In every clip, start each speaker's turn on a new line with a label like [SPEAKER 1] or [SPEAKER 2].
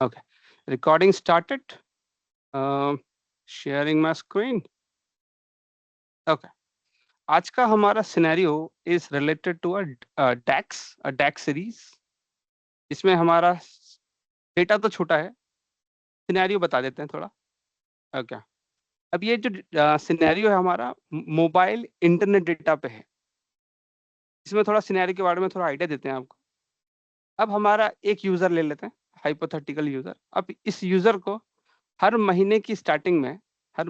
[SPEAKER 1] Okay, recording started. Sharing my screen. Okay, आज का हमारा scenario is related to a DAX series. इसमें हमारा डेटा तो छोटा है, सिनेरियो बता देते हैं थोड़ा। ओके, अब ये जो सिनेरियो है हमारा मोबाइल इंटरनेट डेटा पे है। इसमें थोड़ा सिनेरियो के बारे में थोड़ा आइडिया देते हैं आपको। अब हमारा एक यूजर ले लेते हैं, हाइपोथेटिकल यूजर। अब इस यूजर को हर महीने की स्टार्टिंग में 100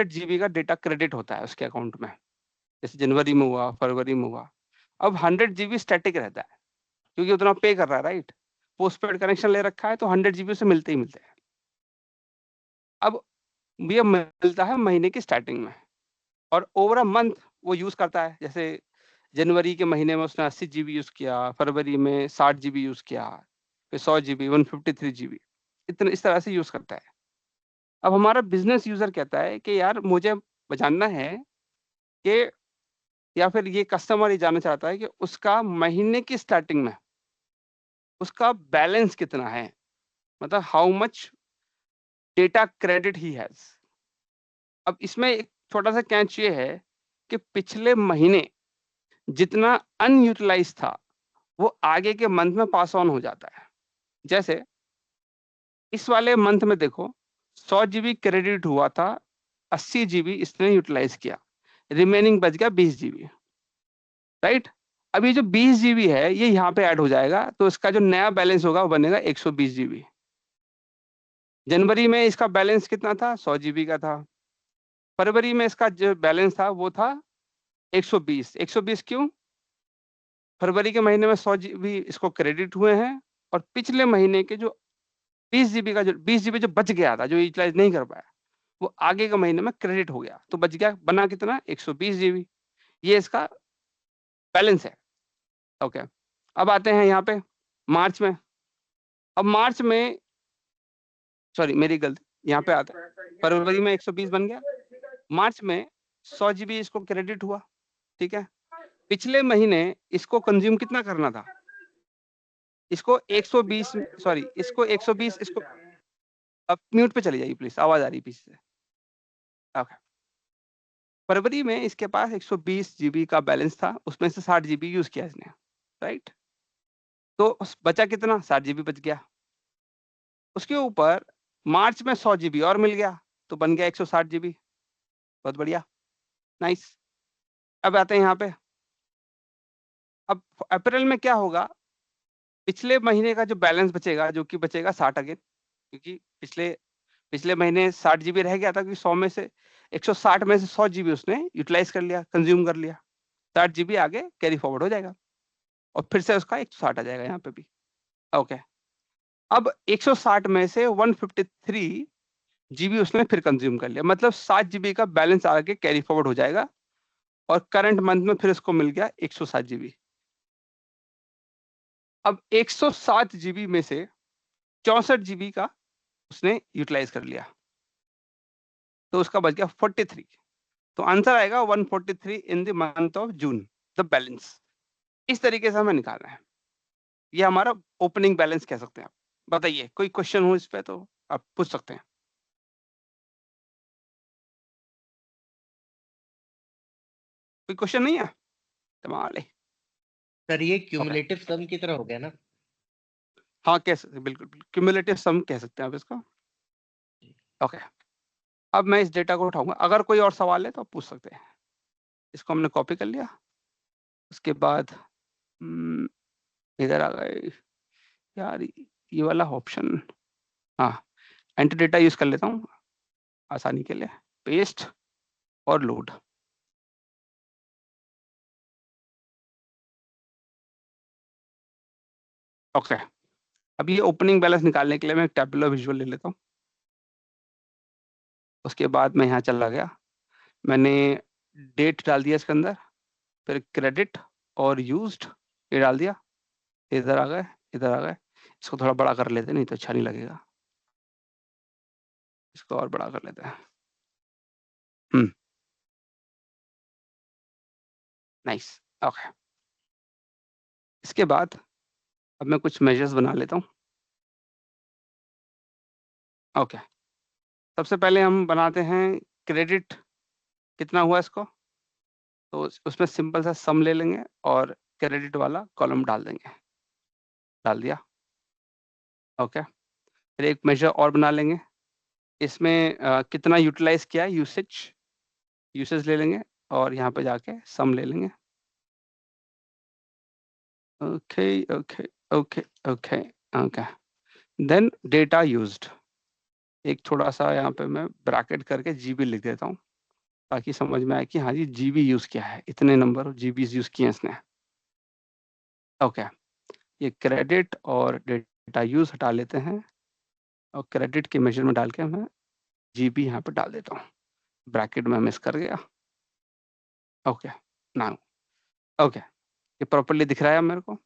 [SPEAKER 1] GB का डेटा क्रेडिट होता है उसके अकाउंट में। जैसे जनवरी में हुआ, फरवरी में हुआ। अब 100 GB स्टैटिक रहता है क्योंकि उतना पे कर रहा है, राइट। पोस्ट पेड कनेक्शन ले रखा है तो 100 GB से मिलते ही मिलते हैं। अब ये मिलता है महीने की स्टार्टिंग में, और ओवर अ मंथ वो यूज करता है। जैसे जनवरी के महीने में उसने 80 GB यूज किया, फरवरी में 60 GB यूज किया, फिर 100 GB, 153 GB, इतना इस तरह से यूज करता है। अब हमारा बिजनेस यूजर कहता है कि यार मुझे जानना है कि, या फिर ये कस्टमर ये जानना चाहता है कि उसका महीने की स्टार्टिंग में उसका बैलेंस कितना है, मतलब how much data credit he has. अब इसमें एक छोटा सा कैच ये है कि पिछले महीने जितना अनयूटिलाइज था वो आगे के मंथ में पास ऑन हो जाता है। जैसे इस वाले मंथ में देखो, 100 GB क्रेडिट हुआ था, 80 GB इसने यूटिलाइज किया, रिमेनिंग बच गया 20 GB, राइट। अब ये जो 20 GB है ये यहाँ पे ऐड हो जाएगा, तो इसका जो नया बैलेंस होगा वो बनेगा 120 GB। जनवरी में इसका बैलेंस कितना था, 100 GB का था। फरवरी में इसका जो बैलेंस था वो था 120। 120 क्यों? फरवरी के महीने में 100 GB इसको क्रेडिट हुए हैं, और पिछले महीने के जो 20 GB जो बच गया था, जो यूटिलाइज नहीं कर पाया, वो आगे के महीने में क्रेडिट हो गया, तो बच गया, बना कितना, 120 GB। ये इसका बैलेंस है। ओके, अब आते हैं यहाँ पे मार्च में। अब मार्च में, सॉरी मेरी गलती, यहाँ पे आता है, फरवरी में 120 बन गया, मार्च में 100 GB इसको क्रेडिट हुआ, ठीक है। पिछले महीने इसको कंज्यूम कितना करना था, इसको 120, सॉरी इसको 120, इसको अब म्यूट पे चली जाइए प्लीज, आवाज आ रही पीछे से। ओके, फरवरी में इसके पास 120 GB का बैलेंस था, उसमें से 60 GB यूज किया इसने, राइट। तो बचा कितना, 60 GB बच गया। उसके ऊपर मार्च में 100 GB और मिल गया, तो बन गया 160 GB। बहुत बढ़िया, नाइस। अब आते हैं यहाँ पे। अब अप्रैल में क्या होगा, पिछले महीने का जो बैलेंस बचेगा, जो कि बचेगा 60 अगेन, क्योंकि पिछले पिछले महीने 60 GB रह गया था, क्योंकि 100 में से 160 में से 100 GB उसने यूटिलाइज कर लिया, कंज्यूम कर लिया। 60 GB आगे कैरी फॉरवर्ड हो जाएगा, और फिर से उसका 160 आ जाएगा यहाँ पे भी। ओके, अब 160 में से 153 GB उसने फिर कंज्यूम कर लिया, मतलब 7 GB का बैलेंस आगे कैरी फॉरवर्ड हो जाएगा, और करंट मंथ में फिर उसको मिल गया 107 GB। अब 107 GB में से 64 GB का उसने यूटिलाइज कर लिया, तो उसका बच गया 43। तो आंसर आएगा 143 in the month of June, the balance. इस तरीके से हमें निकालना है। ये हमारा ओपनिंग बैलेंस कह सकते हैं आप। बताइए, कोई क्वेश्चन हो इस पे तो आप पूछ सकते हैं। कोई क्वेश्चन नहीं है? कमाल है।
[SPEAKER 2] सर ये
[SPEAKER 1] ओके,
[SPEAKER 2] क्यूमुलेटिव सम की तरह हो गया ना?
[SPEAKER 1] हाँ कह सकते, बिल्कुल क्यूमुलेटिव सम कह सकते हैं आप इसका। ओके, अब मैं इस डेटा को उठाऊंगा, अगर कोई और सवाल है तो आप पूछ सकते हैं। इसको हमने कॉपी कर लिया, उसके बाद इधर आ गए यार, ये वाला ऑप्शन, हाँ एंटर डेटा यूज कर लेता हूँ आसानी के लिए, पेस्ट और लोड। ओके, अब ये ओपनिंग बैलेंस निकालने के लिए मैं एक टैबुलर विजुअल ले लेता हूँ। उसके बाद मैं यहाँ चला गया, मैंने डेट डाल दिया इसके अंदर, फिर क्रेडिट और यूज्ड ये डाल दिया। इधर आ गए, इधर आ गए। इसको थोड़ा बड़ा कर लेते, नहीं तो अच्छा नहीं लगेगा। इसको और बड़ा कर लेते हैं। नाइस। ओके, इसके बाद अब मैं कुछ मेजर्स बना लेता हूँ। ओके, सबसे पहले हम बनाते हैं क्रेडिट कितना हुआ इसको, तो उसमें सिंपल सा सम ले लेंगे और क्रेडिट वाला कॉलम डाल देंगे। डाल दिया। ओके, फिर एक मेजर और बना लेंगे, इसमें कितना यूटिलाइज किया यूसेज, यूसेज ले लेंगे और यहाँ पे जाके सम ले लेंगे। Okay okay okay okay okay, then data used, एक थोड़ा सा यहाँ पे मैं ब्रैकेट करके जीबी लिख देता हूँ ताकि समझ में आए कि हाँ जी जीबी यूज किया है, इतने नंबर जीबी यूज किए हैं इसने। ओके, ये क्रेडिट और डेटा यूज हटा लेते हैं और क्रेडिट के मेजर में डाल के मैं जीबी यहाँ पे डाल देता हूँ, ब्रैकेट में मिस कर गया। ओके नाउ, ओके ये प्रॉपर्ली दिख रहा है मेरे को।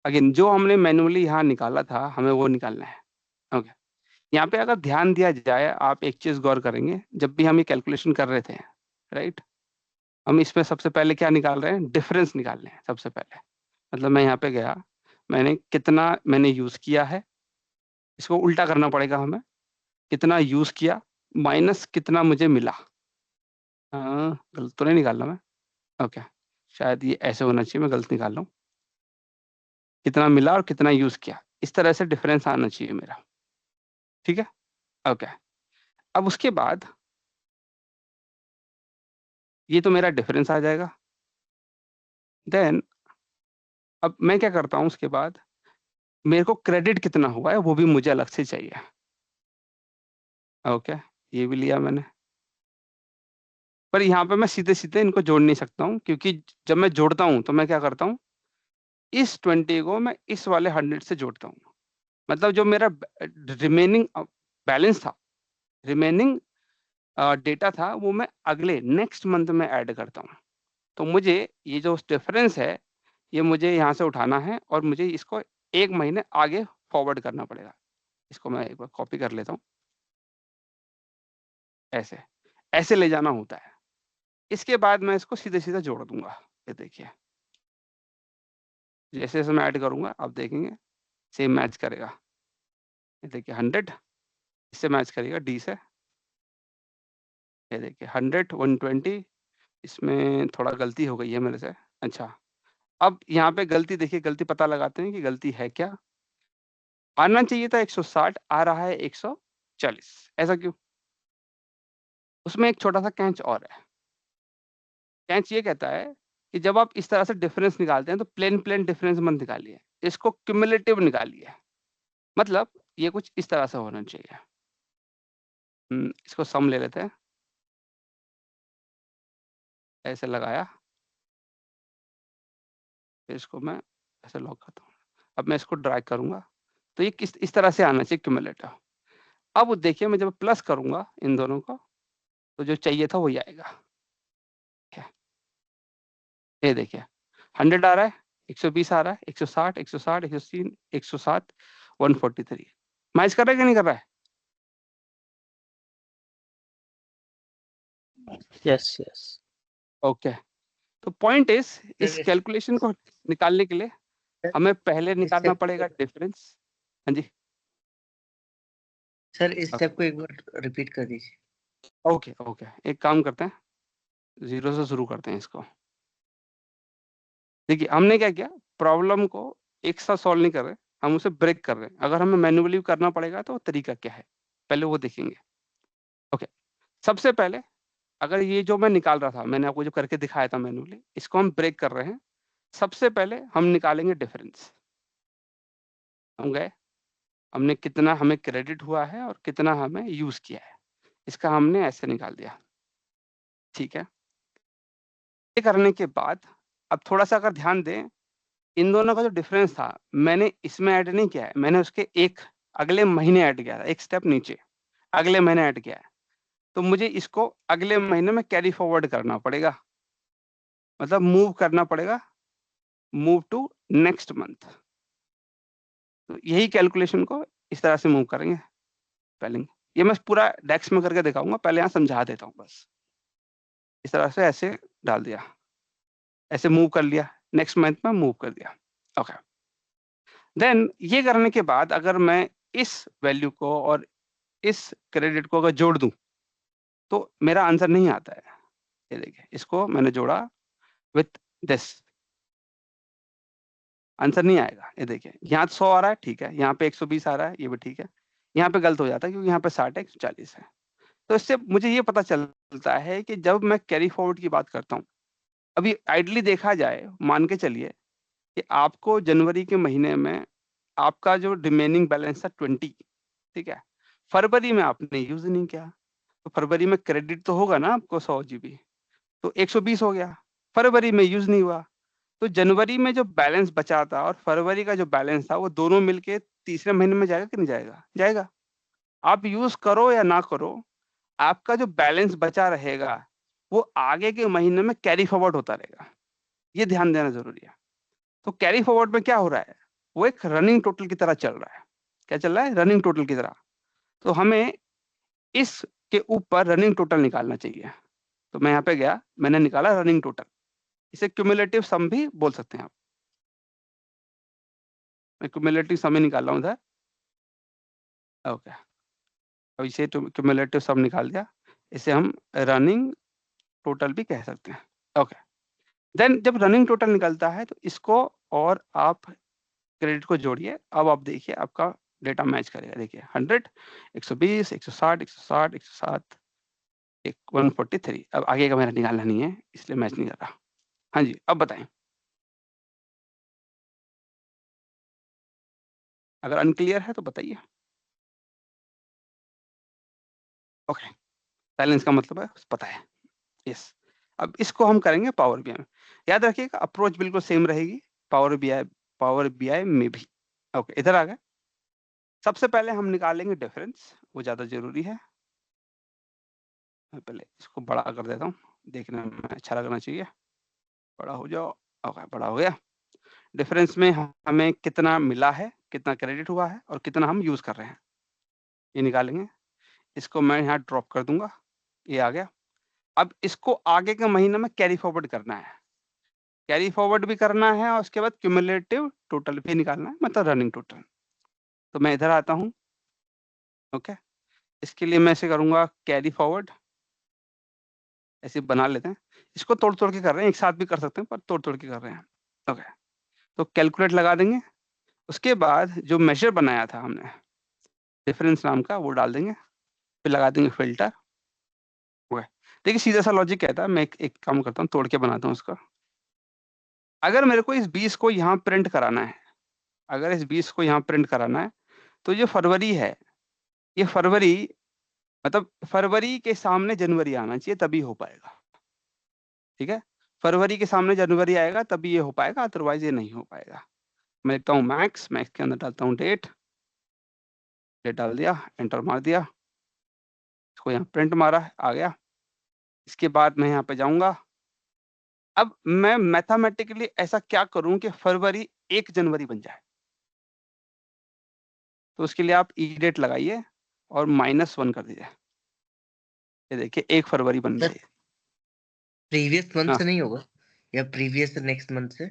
[SPEAKER 1] अगेन जो हमने मैनुअली यहाँ निकाला था हमें वो निकालना है। ओके, यहाँ पे अगर ध्यान दिया जाए, आप एक चीज गौर करेंगे, जब भी हम ये कैलकुलेशन कर रहे थे, राइट, हम इसमें सबसे पहले क्या निकाल रहे हैं, डिफरेंस निकाल रहे हैं सबसे पहले। मतलब मैं यहाँ पे गया, मैंने कितना मैंने यूज किया है, इसको उल्टा करना पड़ेगा हमें, कितना यूज किया माइनस कितना मुझे मिला। गलत तो नहीं निकालना मैं। ओके, शायद ये ऐसे होना चाहिए, मैं गलत निकाल रहा हूँ, कितना मिला और कितना यूज किया, इस तरह से डिफरेंस आना चाहिए मेरा। ठीक है, ओके। अब उसके बाद ये तो मेरा डिफरेंस आ जाएगा। देन अब मैं क्या करता हूँ, उसके बाद मेरे को क्रेडिट कितना हुआ है वो भी मुझे अलग से चाहिए। ओके, ये भी लिया मैंने, पर यहाँ पे मैं सीधे सीधे इनको जोड़ नहीं सकता हूँ, क्योंकि जब मैं जोड़ता हूँ तो मैं क्या करता हूँ, इस 20 को मैं इस वाले 100 से जोड़ता हूँ। मतलब जो मेरा रिमेनिंग बैलेंस था, रिमेनिंग डेटा था, वो मैं अगले नेक्स्ट मंथ में ऐड करता हूँ। तो मुझे ये जो डिफरेंस है ये मुझे यहाँ से उठाना है और मुझे इसको एक महीने आगे फॉरवर्ड करना पड़ेगा। इसको मैं एक बार कॉपी कर लेता हूँ, ऐसे ऐसे ले जाना होता है। इसके बाद मैं इसको सीधे सीधे जोड़ दूंगा। ये देखिए, जैसे जैसे मैं ऐड करूंगा आप देखेंगे सेम मैच करेगा। ये देखिए 100 इससे मैच करेगा डी से। ये देखिए 100 120, इसमें थोड़ा गलती हो गई है मेरे से। अच्छा, अब यहाँ पे गलती देखिए, गलती पता लगाते हैं कि गलती है क्या। आना चाहिए था 160, आ रहा है 140, ऐसा क्यों? उसमें एक छोटा सा कैच और है। कैच ये कहता है कि जब आप इस तरह से डिफरेंस निकालते हैं तो प्लेन प्लेन डिफरेंस मत निकालिए, इसको क्यूमुलेटिव निकालिए। मतलब ये कुछ इस तरह से होना चाहिए। इसको सम ले लेते हैं, ऐसे लगाया, फिर इसको मैं ऐसे लॉक करता हूँ। अब मैं इसको ड्रैग करूंगा तो ये किस इस तरह से आना चाहिए क्यूमुलेटिव। अब देखिए मैं जब प्लस करूंगा इन दोनों को तो जो चाहिए था वही आएगा। ठीक है, ये देखिए 100 आ रहा है, 120 आ रहा है, 160 160 103 107 143। मैच कर रहा है कि नहीं कर रहा है?
[SPEAKER 2] यस यस
[SPEAKER 1] ओके, तो पॉइंट इज इस
[SPEAKER 2] सर।
[SPEAKER 1] कैलकुलेशन को निकालने के लिए हमें पहले
[SPEAKER 2] इस
[SPEAKER 1] निकालना
[SPEAKER 2] स्टेप
[SPEAKER 1] पड़ेगा डिफरेंस। हाँ जी,
[SPEAKER 2] सर इस स्टेप को एक बार रिपीट कर दीजिए।
[SPEAKER 1] ओके ओके, एक काम करते हैं, जीरो से शुरू करते हैं इसको। देखिए हमने क्या किया, प्रॉब्लम को एक साथ सॉल्व नहीं कर रहे, हम उसे ब्रेक कर रहे हैं। अगर हमें मैन्युअली करना पड़ेगा तो तरीका क्या है, पहले वो देखेंगे। ओके, सबसे पहले अगर ये जो मैं निकाल रहा था, मैंने आपको जो करके दिखाया था मैन्युअली, इसको हम ब्रेक कर रहे हैं। सबसे पहले हम निकालेंगे डिफरेंस। हम गए, हमने कितना हमें क्रेडिट हुआ है और कितना हमें यूज किया है, इसका हमने ऐसे निकाल दिया। ठीक है, ये करने के बाद अब थोड़ा सा अगर ध्यान दें, इन दोनों का जो डिफरेंस था मैंने इसमें ऐड नहीं किया है, मैंने उसके एक अगले महीने ऐड किया था, एक स्टेप नीचे अगले महीने ऐड किया है। तो मुझे इसको अगले महीने में कैरी फॉरवर्ड करना पड़ेगा, मतलब मूव करना पड़ेगा, मूव टू नेक्स्ट मंथ। तो यही कैलकुलेशन को इस तरह से मूव करेंगे पहले। ये मैं पूरा डेस्क में करके दिखाऊंगा, पहले यहाँ समझा देता हूँ बस। इस तरह से ऐसे डाल दिया, ऐसे मूव कर लिया, नेक्स्ट मंथ में मूव कर दिया। ओके, देन ये करने के बाद अगर मैं इस वैल्यू को और इस क्रेडिट को अगर जोड़ दूं तो मेरा आंसर नहीं आता है। ये देखिए, इसको मैंने जोड़ा विथ दिस, आंसर नहीं आएगा। ये देखिए, यहाँ 100 आ रहा है, ठीक है, यहाँ पे 120 आ रहा है, ये भी ठीक है, यहाँ पे गलत हो जाता है क्योंकि यहाँ पे 60 है, 140 है। तो इससे मुझे ये पता चलता है कि जब मैं कैरी फॉरवर्ड की बात करता हूँ, अभी आइडली देखा जाए, मान के चलिए कि आपको जनवरी के महीने में आपका जो रिमेनिंग बैलेंस था 20, ठीक है, फरवरी में आपने यूज नहीं किया, तो फरवरी में क्रेडिट तो होगा ना आपको 100 GB, तो 120 हो गया, फरवरी में यूज नहीं हुआ। तो जनवरी में जो बैलेंस बचा था और फरवरी का जो बैलेंस था वो दोनों मिलके तीसरे महीने में जाएगा कि नहीं जाएगा? जाएगा। आप यूज करो या ना करो, आपका जो बैलेंस बचा रहेगा वो आगे के महीने में कैरी फॉरवर्ड होता रहेगा। ये ध्यान देना जरूरी है। तो कैरी फॉरवर्ड में क्या हो रहा है, वो एक रनिंग टोटल की तरह चल रहा है। क्या चल रहा है? रनिंग टोटल की तरह। तो हमें इसके ऊपर रनिंग टोटल निकालना चाहिए। तो मैं यहाँ पे गया, मैंने निकाला रनिंग टोटल। इसे क्यूमुलेटिव सम भी बोल सकते हैं आप। मैं क्यूमुलेटिव सम ही निकाल रहा हूँ इधर। ओके, अब इसे क्यूमुलेटिव सम निकाल दिया, इसे हम रनिंग टोटल भी कह सकते हैं। ओके, देन जब रनिंग टोटल निकलता है तो इसको और आप क्रेडिट को जोड़िए। अब आप देखिए आपका डेटा मैच करेगा। देखिए 100, 120, 160, 160, 107, 143। अब आगे का मेरा निकालना नहीं है इसलिए मैच नहीं कर रहा। हाँ जी, अब बताएं। अगर अनक्लियर है तो बताइए। ओके, साइलेंस का मतलब है पता है। यस, अब इसको हम करेंगे पावर बीआई में। याद रखिएगा अप्रोच बिल्कुल सेम रहेगी पावर बीआई में भी। ओके, इधर आ गए। सबसे पहले हम निकालेंगे डिफरेंस, वो ज्यादा जरूरी है। मैं पहले इसको बड़ा कर देता हूँ, देखने में अच्छा लगना चाहिए। बड़ा हो जाओ। ओके, बड़ा हो गया। डिफरेंस में हमें कितना मिला है, कितना क्रेडिट हुआ है और कितना हम यूज कर रहे हैं, ये निकालेंगे। इसको मैं यहाँ ड्रॉप कर दूंगा, ये आ गया। अब इसको आगे के महीने में कैरी फॉरवर्ड करना है। कैरी फॉरवर्ड भी करना है और उसके बाद क्यूमुलेटिव टोटल भी निकालना है, मतलब रनिंग टोटल। तो मैं इधर आता हूँ। ओके, इसके लिए मैं ऐसे करूंगा, कैरी फॉरवर्ड ऐसे बना लेते हैं। इसको तोड़ तोड़ के कर रहे हैं, एक साथ भी कर सकते हैं पर तोड़ तोड़ के कर रहे हैं। ओके, तो कैलकुलेट लगा देंगे। उसके बाद जो मेजर बनाया था हमने डिफरेंस नाम का, वो डाल देंगे, फिर लगा देंगे फिल्टर। ओके, देखिए सीधा सा लॉजिक कहता है। मैं एक काम करता हूँ, तोड़ के बनाता हूँ उसका। अगर मेरे को इस 20 को यहाँ प्रिंट कराना है, अगर इस 20 को यहाँ प्रिंट कराना है, तो जो फरवरी है, ये फरवरी, मतलब फरवरी के सामने जनवरी आना चाहिए तभी हो पाएगा। ठीक है, फरवरी के सामने जनवरी आएगा तभी ये हो पाएगा, अदरवाइज ये नहीं हो पाएगा। मैं लिखता हूँ मैक्स, मैक्स के अंदर डालता हूँ डेट, डेट डाल दिया, एंटर मार दिया, इसको यहाँ प्रिंट मारा, आ गया। इसके बाद मैं यहाँ पे जाऊंगा। अब मैं मैथमेटिकली ऐसा क्या करूं कि फरवरी 1 जनवरी बन जाए। तो उसके लिए आप ई डेट लगाइए और -1 कर दीजिए। ये देखिए 1 फरवरी बन
[SPEAKER 2] सर
[SPEAKER 1] रही है।
[SPEAKER 2] प्रीवियस मंथ
[SPEAKER 1] हाँ,
[SPEAKER 2] से नहीं होगा या प्रीवियस नेक्स्ट मंथ से?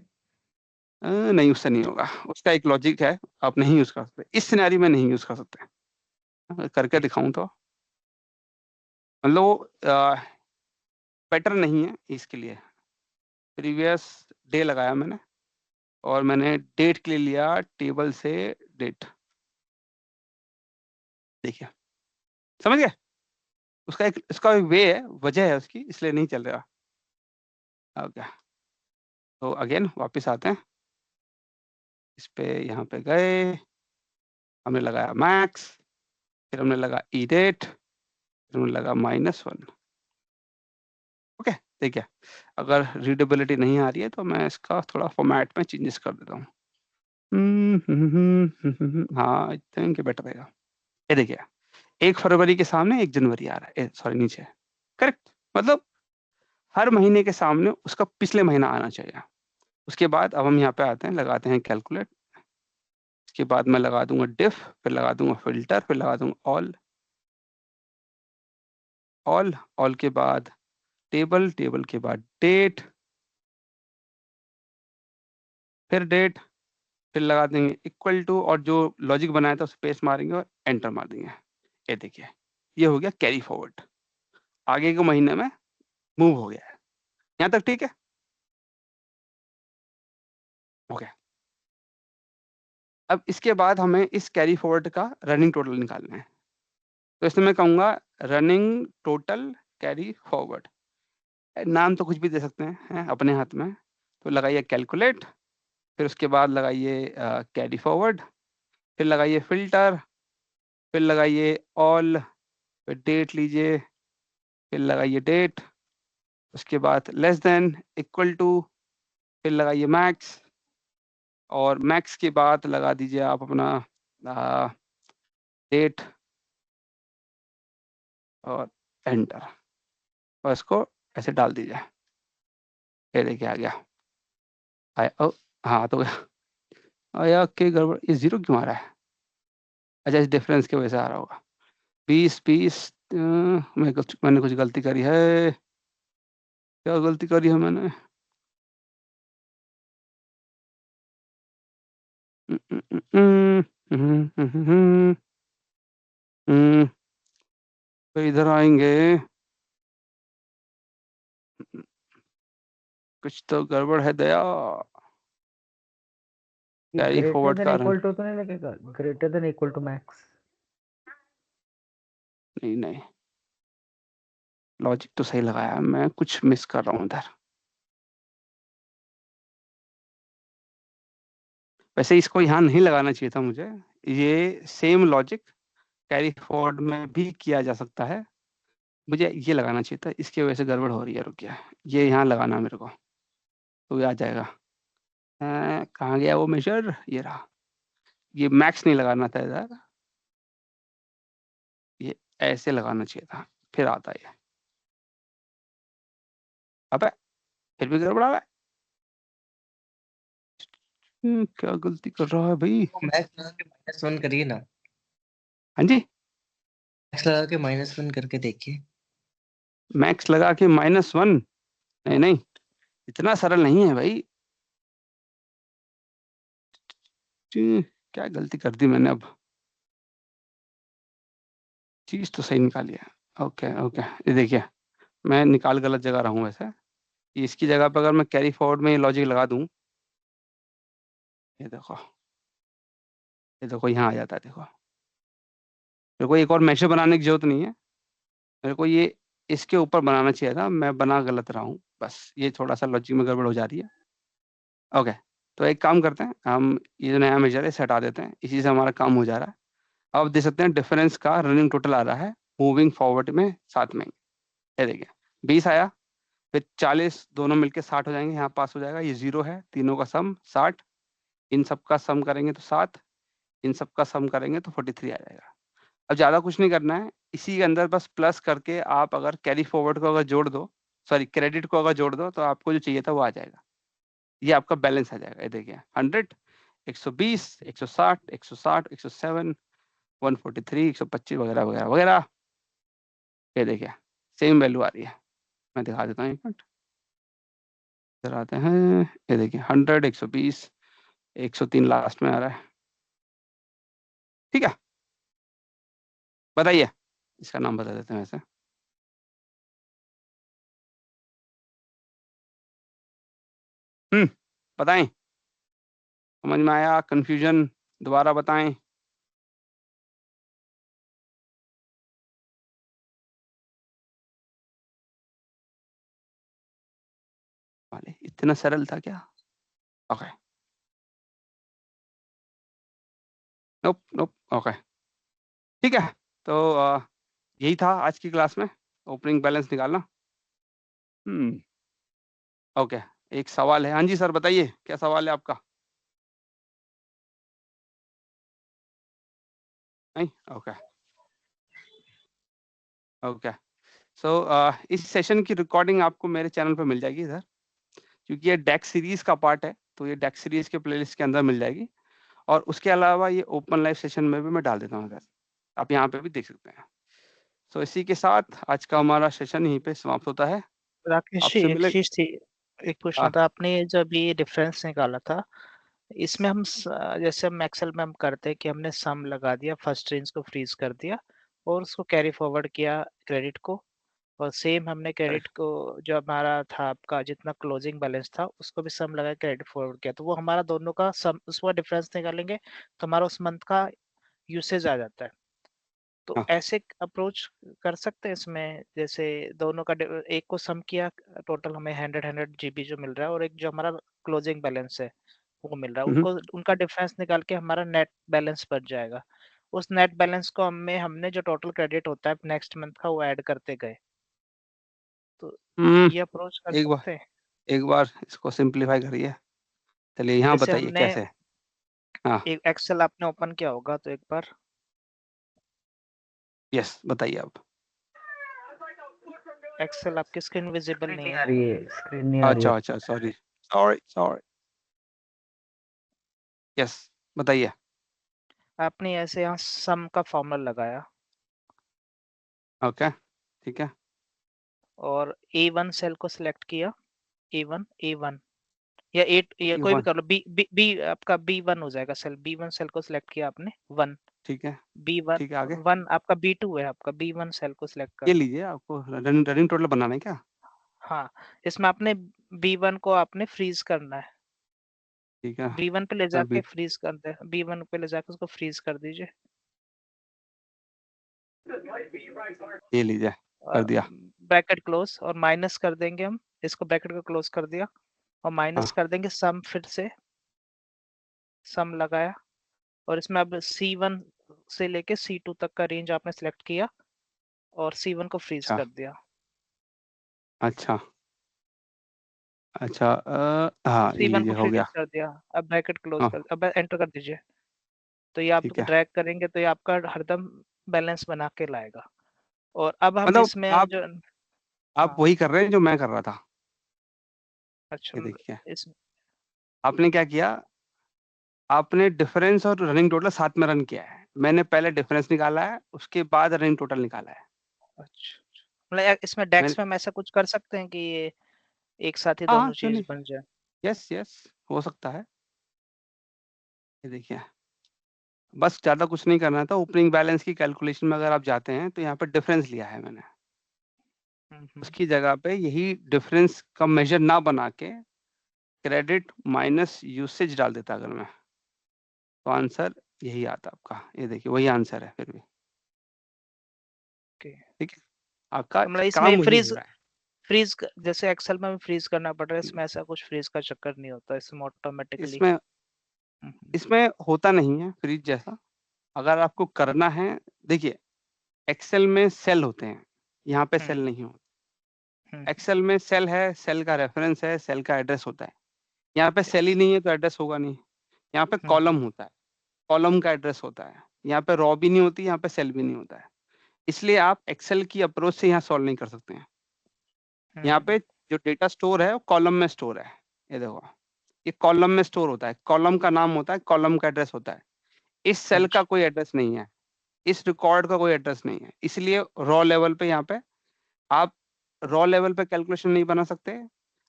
[SPEAKER 1] नहीं उससे नहीं होगा, उसका एक लॉजिक है, आप नहीं यूज कर सकते इस सिनेरियो में, नहीं यूज कर सकते। करके दिखाऊं तो मतलब पैटर्न नहीं है इसके लिए। प्रीवियस डे लगाया मैंने और मैंने डेट के लिए लिया टेबल से डेट। देखिए, समझ गए? उसका एक वे है, वजह है उसकी, इसलिए नहीं चल रहा। ओके, तो अगेन वापस आते हैं इस पे, यहाँ पे गए, हमने लगाया मैक्स, फिर हमने लगा ई डेट, फिर हमने लगा -1। ओके, देखिए अगर रीडेबिलिटी नहीं आ रही है तो मैं इसका थोड़ा फॉर्मेट में चेंजेस कर देता हूँ। हाँ, आई थिंक बेटर रहेगा। ये देखिए 1 फरवरी के सामने 1 जनवरी आ रहा है, सॉरी नीचे। करेक्ट, मतलब हर महीने के सामने उसका पिछले महीना आना चाहिए। उसके बाद अब हम यहाँ पे आते हैं, लगाते हैं कैलकुलेट। इसके बाद मैं लगा दूंगा डिफ, फिर लगा दूंगा फिल्टर, फिर लगा दूंगा ऑल। ऑल के बाद टेबल, टेबल के बाद डेट, फिर डेट, फिर लगा देंगे इक्वल टू, और जो लॉजिक बनाया था उस पेस्ट मारेंगे और एंटर मार देंगे। ये देखिए, ये हो गया कैरी फॉरवर्ड, आगे के महीने में मूव हो गया है। यहाँ तक ठीक है? ओके। अब इसके बाद हमें इस कैरी फॉरवर्ड का रनिंग टोटल निकालना है। तो इसमें मैं कहूँगा रनिंग टोटल कैरी फॉरवर्ड, नाम तो कुछ भी दे सकते हैं अपने हाथ में। तो लगाइए कैलकुलेट, फिर उसके बाद लगाइए कैरी फॉरवर्ड, फिर लगाइए फिल्टर, फिर लगाइए ऑल, फिर डेट लीजिए, फिर लगाइए डेट, उसके बाद लेस देन, इक्वल टू, फिर लगाइए मैक्स, और मैक्स के बाद लगा दीजिए आप अपना डेट और एंटर, और इसको ऐसे डाल दीजिए। ये देखिए आ गया, आया। हाँ तो आया, क्या गड़बड़, ये जीरो क्यों आ रहा है? अच्छा, इस डिफरेंस की वजह से आ रहा होगा। 20 मैंने कुछ गलती करी है। क्या गलती करी है मैंने? तो इधर आएंगे, कुछ तो गड़बड़ है Daya. Carry
[SPEAKER 3] greater
[SPEAKER 1] forward
[SPEAKER 3] then
[SPEAKER 1] कारण,
[SPEAKER 3] इक्वल टू तो नहीं लगेगा? Greater than equal to max.
[SPEAKER 1] नहीं नहीं, लॉजिक तो सही लगाया, मैं कुछ मिस कर रहा हूँ इधर। वैसे इसको यहाँ नहीं लगाना चाहिए था मुझे, ये सेम लॉजिक कैरी फॉरवर्ड में भी किया जा सकता है, मुझे ये लगाना चाहिए था, इसकी वजह से गड़बड़ हो रही है। रुकिए, ये यहाँ लगाना मेरे को, तो ये आ जाएगा। कहाँ गया वो मेजर, ये रहा। ये मैक्स नहीं लगाना था इधर, ये ऐसे लगाना चाहिए था, फिर आता है ये। अबे फिर भी गड़बड़ा है। क्या गलती कर रहा है भाई?
[SPEAKER 2] मैक्स लगा के -1 करिए ना।
[SPEAKER 1] हाँ जी,
[SPEAKER 2] मैक्स लगा के -1 करके देखिए।
[SPEAKER 1] मैक्स लगा के -1? नहीं नहीं, इतना सरल नहीं है भाई। क्या गलती कर दी मैंने अब? चीज तो सही निकाली है। ओके ओके, ये देखिए, मैं निकाल गलत जगह रहा हूँ वैसे। इसकी जगह पर अगर मैं कैरी फॉरवर्ड में ये लॉजिक लगा दूं, ये देखो, ये देखो यहाँ आ जाता है। देखो, मेरे को एक और मैशर बनाने की जरूरत नहीं है, मेरे को ये इसके ऊपर बनाना चाहिए था, मैं बना गलत रहा हूँ, बस ये थोड़ा सा लॉजिक में गड़बड़ हो जा रही है। ओके, तो एक काम करते हैं, हम ये जो नया मेजर है इसे हटा देते हैं, इसी से हमारा काम हो जा रहा है। अब देख सकते हैं डिफरेंस का रनिंग टोटल आ रहा है मूविंग फॉरवर्ड में साथ में। ये देखिए 20 आया, फिर 40, दोनों मिलके 60 हो जाएंगे, यहाँ पास हो जाएगा। ये 0 है, तीनों का सम 60, इन सब का सम करेंगे तो 7, इन सब का सम करेंगे तो 43 आ जाएगा। अब ज़्यादा कुछ नहीं करना है, इसी के अंदर बस प्लस करके आप अगर कैरी फॉरवर्ड को अगर जोड़ दो, सॉरी क्रेडिट को अगर जोड़ दो, तो आपको जो चाहिए था वो आ जाएगा। ये आपका बैलेंस आ जाएगा। ये देखिए 100, 120, 160, 160, 107, 143, 125 वगैरह वगैरह वगैरह। ये देखिए सेम वैल्यू आ रही है, मैं दिखा देता हूँ एक मिनट। इधर आते हैं, ये देखिए 100, 120, 103 लास्ट में आ रहा है। ठीक है, बताइए, इसका नाम बता देते हैं वैसे। बताएं, समझ में आया? कंफ्यूजन दोबारा बताएं। वाले इतना सरल था क्या? ओके, नोप नोप, ओके, ठीक है। तो यही था आज की क्लास में, ओपनिंग बैलेंस निकालना। हम्म, ओके। एक सवाल है, हाँ जी सर बताइए, क्या सवाल है आपका? नहीं, ओके ओके। सो इस सेशन की रिकॉर्डिंग आपको मेरे चैनल पर मिल जाएगी सर, क्योंकि ये डेक सीरीज का पार्ट है, तो ये डेक सीरीज के प्लेलिस्ट के अंदर मिल जाएगी। और उसके अलावा ये ओपन लाइव सेशन में भी मैं डाल देता हूँ सर, आप यहाँ पे भी देख सकते हैं। तो इसी के साथ आज का हमारा सेशन यहीं पे समाप्त होता है।
[SPEAKER 4] राकेश जी
[SPEAKER 1] आपसे
[SPEAKER 4] एक
[SPEAKER 1] मिले।
[SPEAKER 4] चीज थी, एक पूछना
[SPEAKER 1] हाँ
[SPEAKER 4] था, आपने जब ये डिफरेंस निकाला था इसमें हम जैसे हम एक्सेल में हम करते हैं कि हमने सम लगा दिया, फर्स्ट रेंज को फ्रीज कर दिया और उसको कैरी फॉरवर्ड किया क्रेडिट को, और सेम हमने क्रेडिट को जो हमारा था आपका जितना क्लोजिंग बैलेंस था उसको भी सम लगा क्रेडिट फॉरवर्ड किया, तो वो हमारा दोनों का सम उसका डिफरेंस निकालेंगे तो हमारा उस मंथ का यूसेज आ जाता है। तो
[SPEAKER 1] हाँ।
[SPEAKER 4] ऐसे अप्रोच कर सकते हैं इसमें, जैसे दोनों का एक को सम किया, टोटल हमें 100 GB जो मिल रहा है और एक जो हमारा क्लोजिंग बैलेंस है वो मिल रहा है, उनको उनका डिफरेंस निकाल के हमारा नेट बैलेंस बच जाएगा। उस नेट बैलेंस को हमने जो टोटल क्रेडिट होता है नेक्स्ट मंथ का वो ऐड करते गए, तो ये अप्रोच कर
[SPEAKER 1] एक बार
[SPEAKER 4] सकते हैं।
[SPEAKER 1] एक बार इसको सिंप्लीफाई करिए। चलिए यहाँ
[SPEAKER 4] जैसे
[SPEAKER 1] बताइए
[SPEAKER 4] हमने
[SPEAKER 1] कैसे। हाँ
[SPEAKER 4] एक एक्सेल आपने ओपन किया होगा तो एक बार
[SPEAKER 1] यस बताइए आप।
[SPEAKER 4] एक्सेल आपकी स्क्रीन विजिबल
[SPEAKER 3] स्क्रीन
[SPEAKER 4] नहीं
[SPEAKER 3] नहीं आ
[SPEAKER 4] है।
[SPEAKER 3] रही है, स्क्रीन नहीं आ रही है।
[SPEAKER 1] अच्छा सॉरी सॉरी यस बताइए।
[SPEAKER 4] आपने ऐसे यहाँ सम का फॉर्मूला लगाया
[SPEAKER 1] ओके ठीक है।
[SPEAKER 4] और A1 सेल को सिलेक्ट किया, A1 या A या कोई भी
[SPEAKER 1] A1
[SPEAKER 4] कर लो, बी आपका B1 हो जाएगा, सेल B1 सेल को सिलेक्ट किया आपने 1,
[SPEAKER 1] ठीक है
[SPEAKER 4] B1
[SPEAKER 1] ठीक है आगे
[SPEAKER 4] 1 आपका B2 है, आपका B1 सेल को सिलेक्ट कर
[SPEAKER 1] ये
[SPEAKER 4] लो।
[SPEAKER 1] लीजिए आपको रनिंग टोटल बनाना है क्या?
[SPEAKER 4] हाँ, इसमें आपने B1 को आपने फ्रीज करना है,
[SPEAKER 1] ठीक है
[SPEAKER 4] B1 पे ले
[SPEAKER 1] मैं
[SPEAKER 4] जाके फ्रीज कर दे, B1 पे ले जाके उसको फ्रीज कर दीजिए।
[SPEAKER 1] ये लीजिए कर दिया।
[SPEAKER 4] ब्रैकेट क्लोज और माइनस कर देंगे हम, इसको ब्रैकेट को क्लोज कर दिया और माइनस
[SPEAKER 1] हाँ
[SPEAKER 4] कर देंगे सम, फिर से सम लगाया और इसमें अब C1 से लेके C2 तक का रेंज आपने सिलेक्ट किया और C1 को फ्रीज
[SPEAKER 1] अच्छा
[SPEAKER 4] कर दिया।
[SPEAKER 1] अच्छा अच्छा हाँ ये
[SPEAKER 4] C1 को
[SPEAKER 1] लीजिए हो
[SPEAKER 4] फ्रीज
[SPEAKER 1] गया।
[SPEAKER 4] कर दिया, अब ब्रैकेट क्लोज
[SPEAKER 1] हाँ
[SPEAKER 4] कर, अब एंटर कर दीजिए। तो ये आप
[SPEAKER 1] ठीक है
[SPEAKER 4] ड्रैग करेंगे तो ये आपका हरदम बैलेंस बना के लाएगा। और अब हम
[SPEAKER 1] मतलब
[SPEAKER 4] इसमें
[SPEAKER 1] आप
[SPEAKER 4] जो
[SPEAKER 1] आप
[SPEAKER 4] हाँ
[SPEAKER 1] वही कर रहे हैं जो मैं कर रहा था।
[SPEAKER 4] अच्छा
[SPEAKER 1] ये देखिए
[SPEAKER 4] इस
[SPEAKER 1] आपने क्या किया, आपने डिफरेंस और रनिंग टोटल साथ में रन किया है। मैंने पहले डिफरेंस निकाला है उसके बाद रनिंग टोटल निकाला है।
[SPEAKER 4] अच्छा मतलब इसमें
[SPEAKER 1] मैंने
[SPEAKER 4] डेक्स में हम ऐसा कुछ कर सकते हैं कि ये एक साथ ही
[SPEAKER 1] हाँ
[SPEAKER 4] दोनों
[SPEAKER 1] क्यों
[SPEAKER 4] चीज
[SPEAKER 1] नहीं
[SPEAKER 4] बन जाए।
[SPEAKER 1] यस यस हो सकता है। ये देखिए बस ज़्यादा कुछ नहीं करना था। ओपनिंग बैलेंस की कैलकुलेशन में अगर आप जाते हैं तो यहाँ पे डिफरेंस लिया है मैंने,
[SPEAKER 4] हम्म,
[SPEAKER 1] उसकी जगह पे यही डिफरेंस का मेजर ना बना के क्रेडिट माइनस यूसेज डाल देता अगर मैं, तो आंसर यही आता आपका। ये देखिए वही आंसर है फिर भी।
[SPEAKER 4] ओके।
[SPEAKER 1] ठीक है आपका
[SPEAKER 4] तो मतलब इसमें
[SPEAKER 1] काम वही
[SPEAKER 4] फ्रीज
[SPEAKER 1] हो रहा है।
[SPEAKER 4] फ्रीज जैसे एक्सेल में फ्रीज करना पड़ रहा है, इसमें ऐसा कुछ फ्रीज का चक्कर नहीं होता, इसमें ऑटोमेटिकली।
[SPEAKER 1] इसमें इसमें होता नहीं है फ्रीज जैसा। अगर आपको करना है, देखिए एक्सेल में सेल होते हैं, यहाँ पे सेल नहीं होते। एक्सेल में सेल है, सेल का रेफरेंस है, सेल का एड्रेस होता है। यहाँ पे सेल ही नहीं है तो एड्रेस होगा नहीं। यहाँ पे कॉलम होता है, कॉलम का एड्रेस होता है। यहाँ पे रॉ भी नहीं होती, यहाँ पे सेल भी नहीं होता है। इसलिए आप एक्सेल की अप्रोच से यहाँ सॉल्व नहीं कर सकते हैं। यहाँ पे जो डेटा स्टोर है वो कॉलम में स्टोर है। ये देखो ये कॉलम में स्टोर होता है, कॉलम का नाम होता है, कॉलम का एड्रेस होता है। इस सेल का कोई एड्रेस नहीं है, इस रिकॉर्ड का कोई एड्रेस नहीं है। इसलिए रॉ लेवल पे यहाँ पे आप रॉ लेवल पे कैलकुलेशन नहीं बना सकते,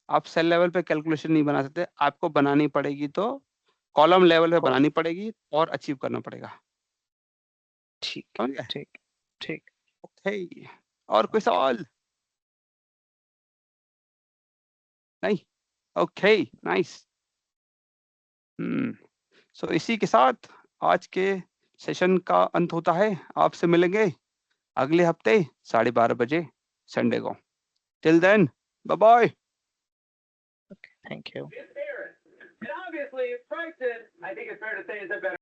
[SPEAKER 1] आप सेल लेवल पे कैलकुलेशन नहीं बना सकते। आपको बनानी पड़ेगी तो कॉलम लेवल पे बनानी पड़ेगी और अचीव करना पड़ेगा।
[SPEAKER 4] ठीक
[SPEAKER 1] समझ गए?
[SPEAKER 4] ठीक ठीक।
[SPEAKER 1] ओके और कोई सवाल? नहीं ओके नाइस। सो इसी के साथ आज के सेशन का अंत होता है। आपसे मिलेंगे अगले हफ्ते 12:30 बजे संडे को। Till then bye bye.
[SPEAKER 4] Thank you.
[SPEAKER 5] And obviously, Bryson, I think it's fair to say, is a better